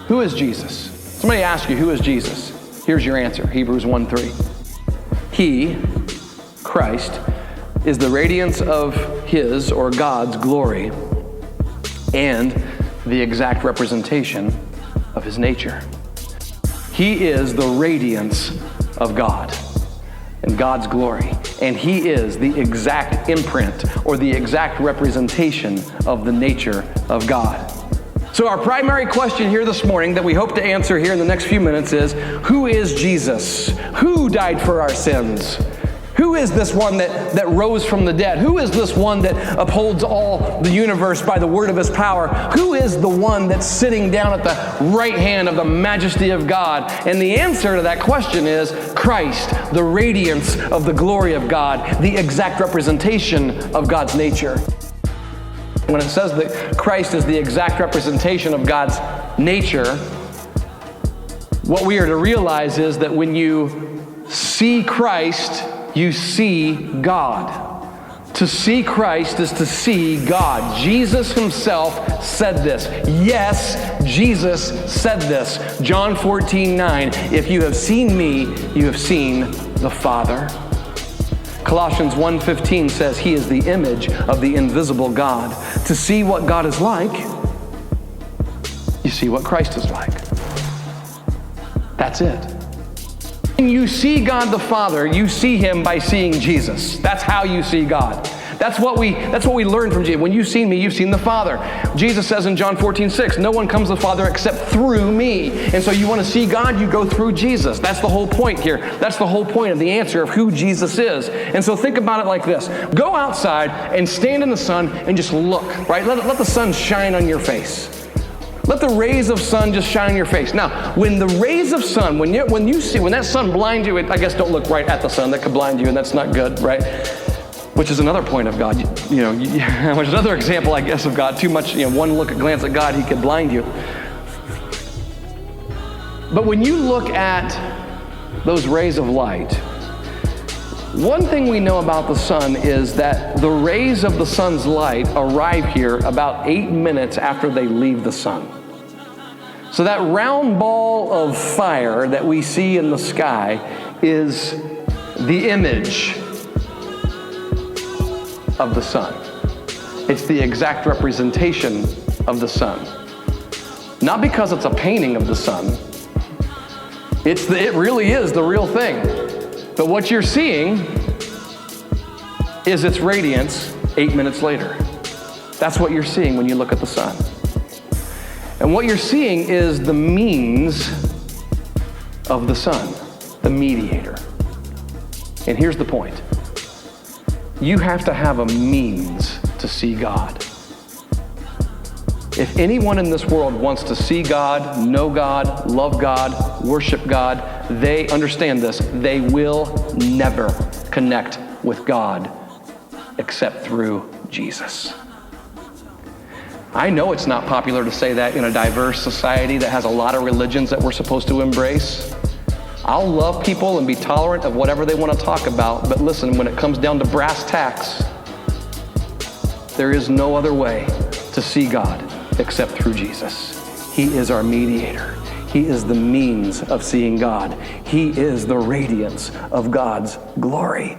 Who is Jesus? Somebody asks you, who is Jesus? Here's your answer, Hebrews 1:3. He, Christ, is the radiance of his, or God's, glory and the exact representation of his nature. He is the radiance of God and God's glory, and he is the exact imprint or the exact representation of the nature of God. So our primary question here this morning that we hope to answer here in the next few minutes is, who is Jesus? Who died for our sins? Who is this one that rose from the dead? Who is this one that upholds all the universe by the word of his power? Who is the one that's sitting down at the right hand of the majesty of God? And the answer to that question is Christ, the radiance of the glory of God, the exact representation of God's nature. When it says that Christ is the exact representation of God's nature, what we are to realize is that when you see Christ, you see God. To see Christ is to see God. Jesus himself said this. Yes, Jesus said this. John 14:9, if you have seen me, you have seen the Father. Colossians 1:15 says he is the image of the invisible God. To see what God is like, you see what Christ is like. That's it. When you see God the Father, you see him by seeing Jesus. That's how you see God. That's what we learn from Jesus. When you've seen me, you've seen the Father. Jesus says in John 14:6, no one comes to the Father except through me. And so you want to see God, you go through Jesus. That's the whole point here. That's the whole point of the answer of who Jesus is. And so think about it like this. Go outside and stand in the sun and just look, right? Let the sun shine on your face. Let the rays of sun just shine in your face. Now, when the rays of sun, when that sun blinds you, I guess don't look right at the sun. That could blind you, and that's not good, right? Which is another point of God. Which is another example, I guess, of God. Too much, one glance at God, he could blind you. But when you look at those rays of light, one thing we know about the sun is that the rays of the sun's light arrive here about 8 minutes after they leave the sun. So that round ball of fire that we see in the sky is the image of the sun. It's the exact representation of the sun. Not because it's a painting of the sun. It really is the real thing. But what you're seeing is its radiance 8 minutes later. That's what you're seeing when you look at the sun. And what you're seeing is the means of the sun, the mediator. And here's the point. You have to have a means to see God. If anyone in this world wants to see God, know God, love God, worship God, they understand this. They will never connect with God except through Jesus. I know it's not popular to say that in a diverse society that has a lot of religions that we're supposed to embrace. I'll love people and be tolerant of whatever they want to talk about, but listen, when it comes down to brass tacks, there is no other way to see God except through Jesus. He is our mediator. He is the means of seeing God. He is the radiance of God's glory.